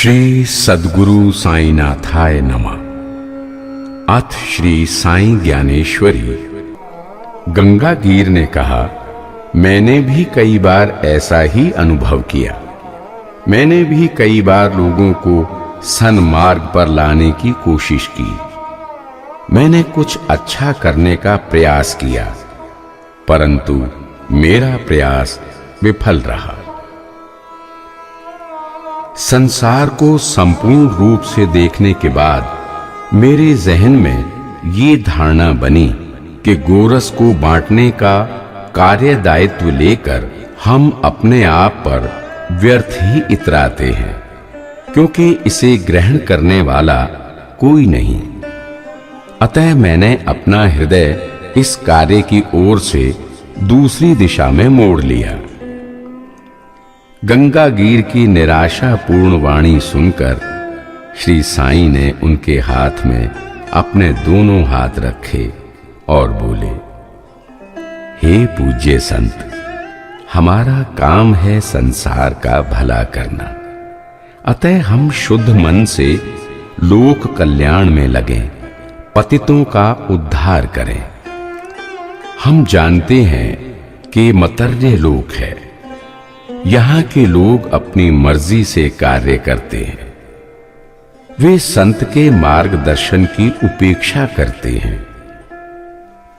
श्री सद्गुरु साईनाथाय नमः। अथ श्री साईं ज्ञानेश्वरी। गंगागीर ने कहा, मैंने भी कई बार ऐसा ही अनुभव किया। मैंने भी कई बार लोगों को सन्मार्ग पर लाने की कोशिश की। मैंने कुछ अच्छा करने का प्रयास किया, परंतु मेरा प्रयास विफल रहा। संसार को संपूर्ण रूप से देखने के बाद मेरे जहन में ये धारणा बनी कि गोरस को बांटने का कार्य दायित्व लेकर हम अपने आप पर व्यर्थ ही इतराते हैं, क्योंकि इसे ग्रहण करने वाला कोई नहीं। अतः मैंने अपना हृदय इस कार्य की ओर से दूसरी दिशा में मोड़ लिया। गंगागीर की निराशापूर्ण वाणी सुनकर श्री साईं ने उनके हाथ में अपने दोनों हाथ रखे और बोले, हे पूज्य संत, हमारा काम है संसार का भला करना। अतः हम शुद्ध मन से लोक कल्याण में लगें, पतितों का उद्धार करें। हम जानते हैं कि मतर्य लोक है। यहाँ के लोग अपनी मर्जी से कार्य करते हैं। वे संत के मार्गदर्शन की उपेक्षा करते हैं।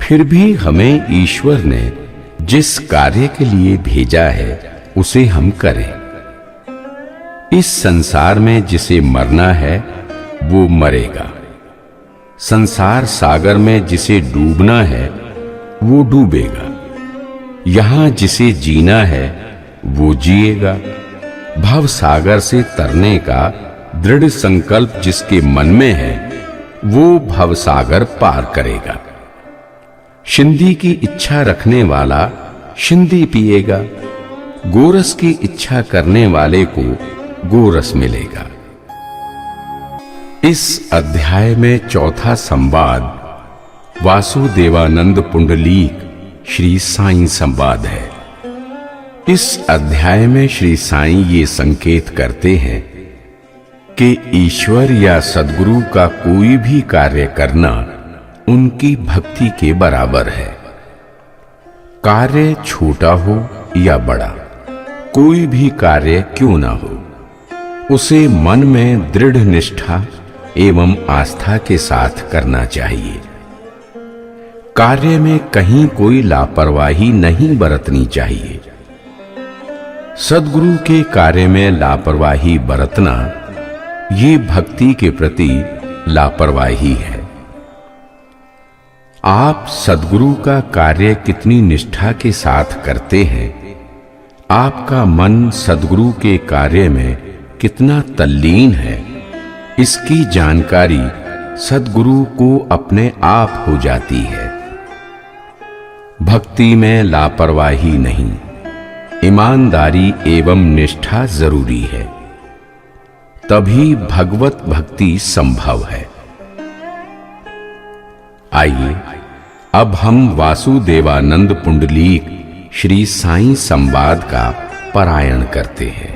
फिर भी हमें ईश्वर ने जिस कार्य के लिए भेजा है उसे हम करें। इस संसार में जिसे मरना है वो मरेगा। संसार सागर में जिसे डूबना है वो डूबेगा। यहाँ जिसे जीना है वो जिएगा। भव सागर से तरने का दृढ़ संकल्प जिसके मन में है वो भव सागर पार करेगा। शिंदी की इच्छा रखने वाला शिंदी पिएगा। गोरस की इच्छा करने वाले को गोरस मिलेगा। इस अध्याय में चौथा संवाद वासुदेवानंद पुंडलीक श्री साईं संवाद है। इस अध्याय में श्री साईं ये संकेत करते हैं कि ईश्वर या सद्गुरु का कोई भी कार्य करना उनकी भक्ति के बराबर है। कार्य छोटा हो या बड़ा, कोई भी कार्य क्यों ना हो, उसे मन में दृढ़ निष्ठा एवं आस्था के साथ करना चाहिए। कार्य में कहीं कोई लापरवाही नहीं बरतनी चाहिए। सद्गुरु के कार्य में लापरवाही बरतना ये भक्ति के प्रति लापरवाही है। आप सद्गुरु का कार्य कितनी निष्ठा के साथ करते हैं, आपका मन सद्गुरु के कार्य में कितना तल्लीन है, इसकी जानकारी सद्गुरु को अपने आप हो जाती है। भक्ति में लापरवाही नहीं, ईमानदारी एवं निष्ठा जरूरी है, तभी भगवत भक्ति संभव है। आइए अब हम वासुदेवानंद पुंडलीक श्री साईं संवाद का पारायण करते हैं।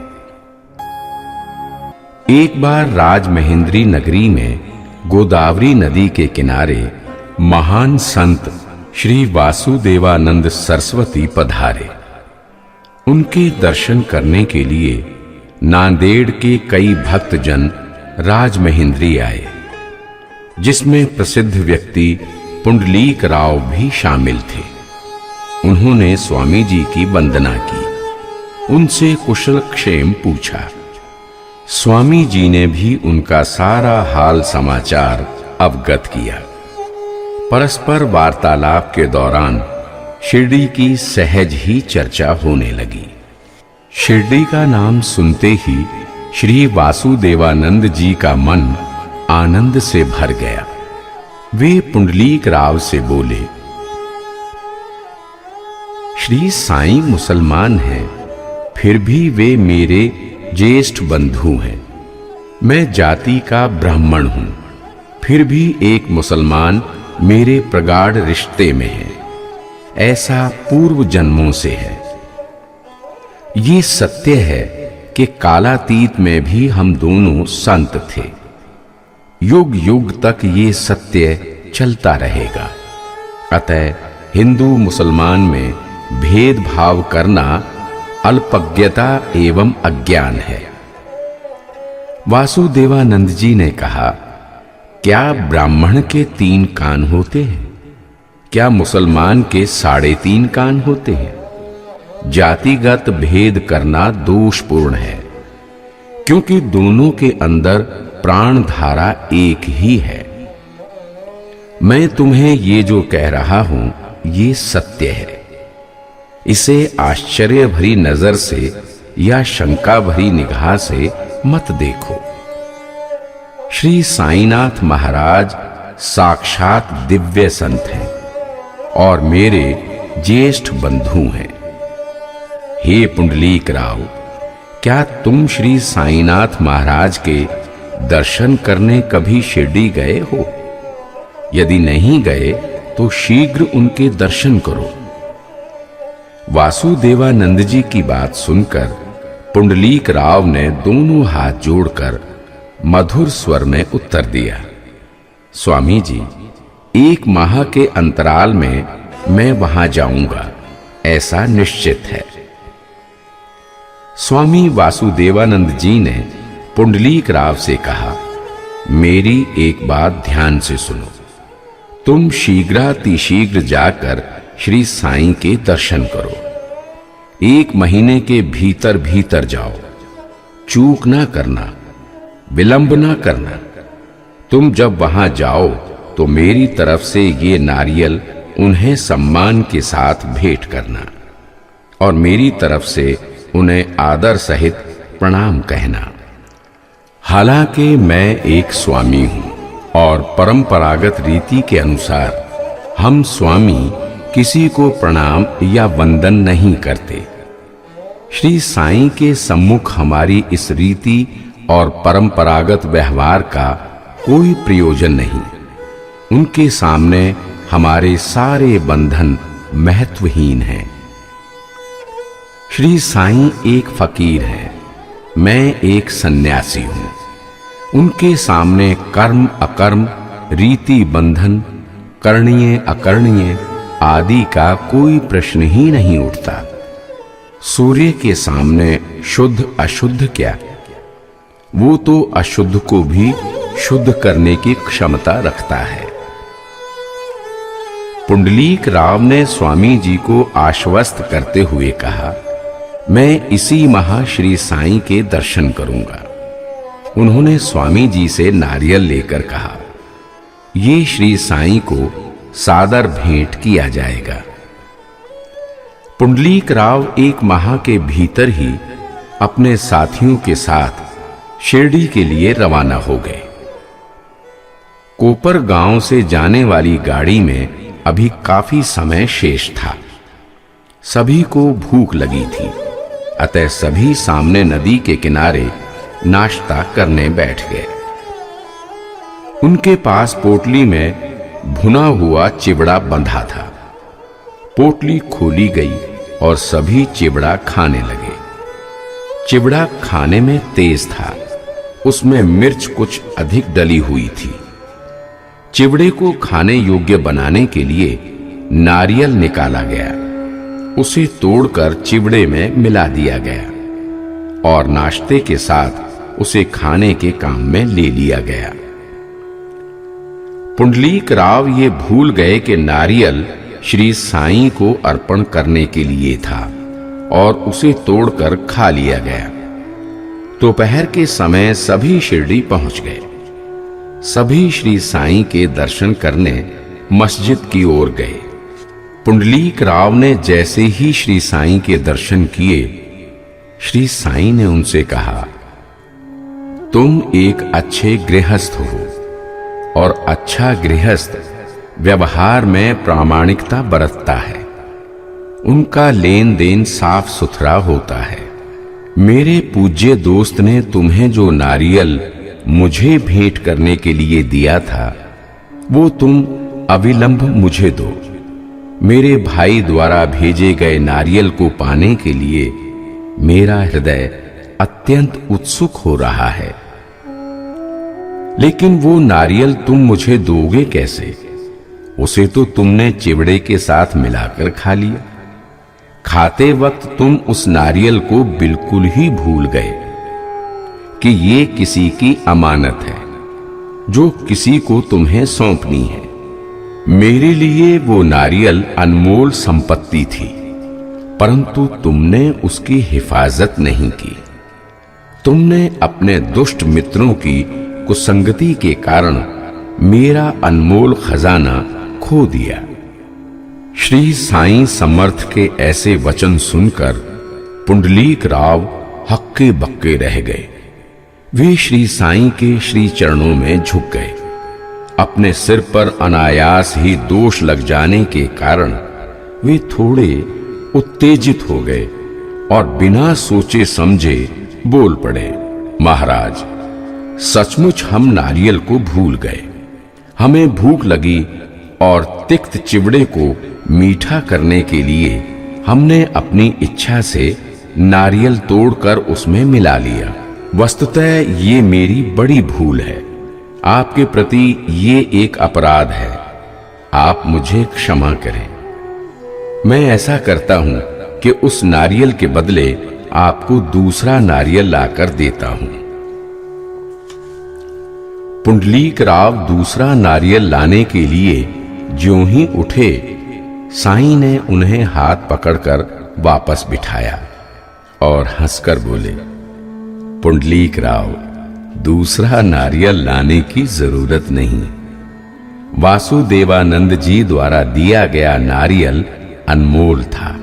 एक बार राजमहेंद्री नगरी में गोदावरी नदी के किनारे महान संत श्री वासुदेवानंद सरस्वती पधारे। उनके दर्शन करने के लिए नांदेड़ के कई भक्तजन राजमहेंद्री आए, जिसमें प्रसिद्ध व्यक्ति पुंडलीक राव भी शामिल थे। उन्होंने स्वामी जी की वंदना की, उनसे कुशल क्षेम पूछा। स्वामी जी ने भी उनका सारा हाल समाचार अवगत किया। परस्पर वार्तालाप के दौरान शिरडी की सहज ही चर्चा होने लगी। शिरडी का नाम सुनते ही श्री वासुदेवानंद जी का मन आनंद से भर गया। वे पुंडलीक राव से बोले, श्री साईं मुसलमान हैं, फिर भी वे मेरे ज्येष्ठ बंधु हैं। मैं जाति का ब्राह्मण हूं, फिर भी एक मुसलमान मेरे प्रगाढ़ रिश्ते में है। ऐसा पूर्व जन्मों से है। ये सत्य है कि कालातीत में भी हम दोनों संत थे। युग युग तक ये सत्य चलता रहेगा। अतः हिंदू मुसलमान में भेदभाव करना अल्पज्ञता एवं अज्ञान है। वासुदेवानंद जी ने कहा, क्या ब्राह्मण के 3 कान होते हैं? क्या मुसलमान के 3.5 कान होते हैं? जातिगत भेद करना दोषपूर्ण है, क्योंकि दोनों के अंदर प्राण धारा एक ही है। मैं तुम्हें ये जो कह रहा हूं, ये सत्य है। इसे आश्चर्य भरी नजर से या शंका भरी निगाह से मत देखो। श्री साईनाथ महाराज साक्षात दिव्य संत हैं और मेरे ज्येष्ठ बंधु हैं। हे पुंडलीक राव, क्या तुम श्री साईनाथ महाराज के दर्शन करने कभी शिरडी गए हो? यदि नहीं गए तो शीघ्र उनके दर्शन करो। वासुदेवानंद जी की बात सुनकर पुंडलीक राव ने दोनों हाथ जोड़कर मधुर स्वर में उत्तर दिया, स्वामी जी, 1 माह के अंतराल में मैं वहां जाऊंगा, ऐसा निश्चित है। स्वामी वासुदेवानंद जी ने पुंडलीक राव से कहा, मेरी एक बात ध्यान से सुनो। तुम शीघ्रातिशीघ्र जाकर श्री साईं के दर्शन करो। 1 महीने के भीतर भीतर जाओ। चूक ना करना, विलंब ना करना। तुम जब वहां जाओ तो मेरी तरफ से ये नारियल उन्हें सम्मान के साथ भेंट करना और मेरी तरफ से उन्हें आदर सहित प्रणाम कहना। हालांकि मैं एक स्वामी हूं और परंपरागत रीति के अनुसार हम स्वामी किसी को प्रणाम या वंदन नहीं करते। श्री साईं के सम्मुख हमारी इस रीति और परंपरागत व्यवहार का कोई प्रयोजन नहीं। उनके सामने हमारे सारे बंधन महत्वहीन हैं। श्री साईं एक फकीर हैं, मैं एक सन्यासी हूं। उनके सामने कर्म अकर्म, रीति बंधन, करणीय अकरणीय आदि का कोई प्रश्न ही नहीं उठता। सूर्य के सामने शुद्ध अशुद्ध क्या, वो तो अशुद्ध को भी शुद्ध करने की क्षमता रखता है। पुंडलीक राव ने स्वामी जी को आश्वस्त करते हुए कहा, मैं इसी माह श्री साईं के दर्शन करूंगा। उन्होंने स्वामी जी से नारियल लेकर कहा, ये श्री साईं को सादर भेंट किया जाएगा। पुंडलीक राव 1 माह के भीतर ही अपने साथियों के साथ शिरडी के लिए रवाना हो गए। कोपर गांव से जाने वाली गाड़ी में अभी काफी समय शेष था। सभी को भूख लगी थी, अतः सभी सामने नदी के किनारे नाश्ता करने बैठ गए। उनके पास पोटली में भुना हुआ चिवड़ा बंधा था। पोटली खोली गई और सभी चिवड़ा खाने लगे। चिवड़ा खाने में तेज था, उसमें मिर्च कुछ अधिक डली हुई थी। चिवड़े को खाने योग्य बनाने के लिए नारियल निकाला गया, उसे तोड़कर चिवड़े में मिला दिया गया और नाश्ते के साथ उसे खाने के काम में ले लिया गया। पुंडलीक राव ये भूल गए कि नारियल श्री साईं को अर्पण करने के लिए था और उसे तोड़कर खा लिया गया। दोपहर के समय सभी शिरडी पहुंच गए। सभी श्री साईं के दर्शन करने मस्जिद की ओर गए। पुंडलीक राव ने जैसे ही श्री साईं के दर्शन किए, श्री साईं ने उनसे कहा, तुम एक अच्छे गृहस्थ हो और अच्छा गृहस्थ व्यवहार में प्रामाणिकता बरतता है। उनका लेन देन साफ सुथरा होता है। मेरे पूज्य दोस्त ने तुम्हें जो नारियल मुझे भेंट करने के लिए दिया था, वो तुम अविलंब मुझे दो। मेरे भाई द्वारा भेजे गए नारियल को पाने के लिए मेरा हृदय अत्यंत उत्सुक हो रहा है। लेकिन वो नारियल तुम मुझे दोगे कैसे? उसे तो तुमने चिवड़े के साथ मिलाकर खा लिया। खाते वक्त तुम उस नारियल को बिल्कुल ही भूल गए कि ये किसी की अमानत है जो किसी को तुम्हें सौंपनी है। मेरे लिए वो नारियल अनमोल संपत्ति थी, परंतु तुमने उसकी हिफाजत नहीं की। तुमने अपने दुष्ट मित्रों की कुसंगति के कारण मेरा अनमोल खजाना खो दिया। श्री साईं समर्थ के ऐसे वचन सुनकर पुंडलीक राव हक्के बक्के रह गए। वे श्री साईं के श्री चरणों में झुक गए। अपने सिर पर अनायास ही दोष लग जाने के कारण वे थोड़े उत्तेजित हो गए और बिना सोचे समझे बोल पड़े, महाराज, सचमुच हम नारियल को भूल गए। हमें भूख लगी और तिक्त चिवड़े को मीठा करने के लिए हमने अपनी इच्छा से नारियल तोड़कर उसमें मिला लिया। वस्तुतः ये मेरी बड़ी भूल है। आपके प्रति ये एक अपराध है। आप मुझे क्षमा करें। मैं ऐसा करता हूं कि उस नारियल के बदले आपको दूसरा नारियल लाकर देता हूं। पुंडलीक राव दूसरा नारियल लाने के लिए ज्यों ही उठे, साईं ने उन्हें हाथ पकड़कर वापस बिठाया और हंसकर बोले, पुंडलीक राव, दूसरा नारियल लाने की जरूरत नहीं। वासुदेवानंद जी द्वारा दिया गया नारियल अनमोल था।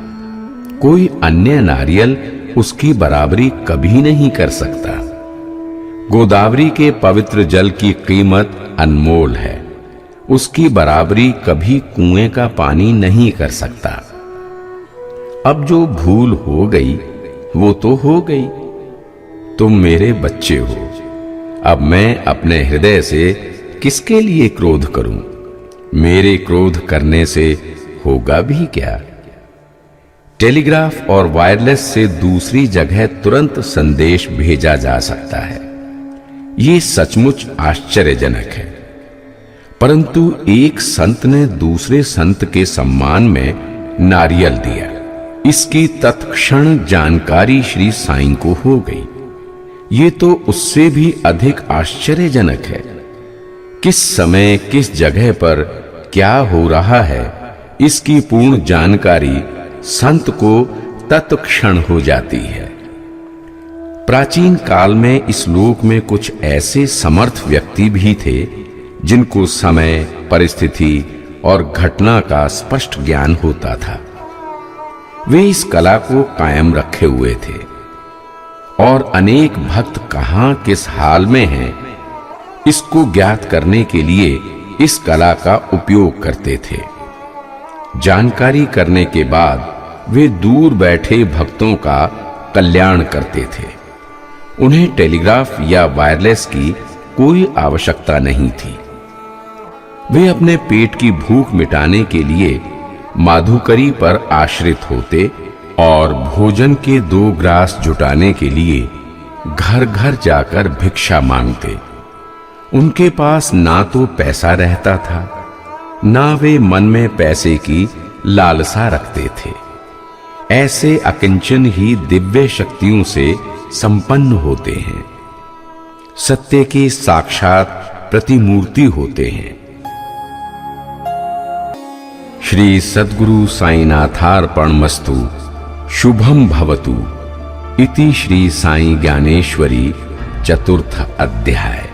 कोई अन्य नारियल उसकी बराबरी कभी नहीं कर सकता। गोदावरी के पवित्र जल की कीमत अनमोल है। उसकी बराबरी कभी कुएं का पानी नहीं कर सकता। अब जो भूल हो गई वो तो हो गई। तुम मेरे बच्चे हो। अब मैं अपने हृदय से किसके लिए क्रोध करूं? मेरे क्रोध करने से होगा भी क्या? टेलीग्राफ और वायरलेस से दूसरी जगह तुरंत संदेश भेजा जा सकता है। ये सचमुच आश्चर्यजनक है। परंतु एक संत ने दूसरे संत के सम्मान में नारियल दिया। इसकी तत्क्षण जानकारी श्री साईं को हो गई। ये तो उससे भी अधिक आश्चर्यजनक है। किस समय किस जगह पर क्या हो रहा है, इसकी पूर्ण जानकारी संत को तत्क्षण हो जाती है। प्राचीन काल में इस लोक में कुछ ऐसे समर्थ व्यक्ति भी थे जिनको समय, परिस्थिति और घटना का स्पष्ट ज्ञान होता था। वे इस कला को कायम रखे हुए थे और अनेक भक्त कहां किस हाल में हैं, इसको ज्ञात करने के लिए इस कला का उपयोग करते थे। जानकारी करने के बाद वे दूर बैठे भक्तों का कल्याण करते थे। उन्हें टेलीग्राफ या वायरलेस की कोई आवश्यकता नहीं थी। वे अपने पेट की भूख मिटाने के लिए माधुकरी पर आश्रित होते और भोजन के 2 ग्रास जुटाने के लिए घर घर जाकर भिक्षा मांगते। उनके पास ना तो पैसा रहता था, ना वे मन में पैसे की लालसा रखते थे। ऐसे अकिंचन ही दिव्य शक्तियों से संपन्न होते हैं, सत्य की साक्षात प्रतिमूर्ति होते हैं। श्री सद्गुरु साईनाथार्पणमस्तु। शुभम भवतु इति श्री साई ज्ञानेश्वरी चतुर्थ अध्याय।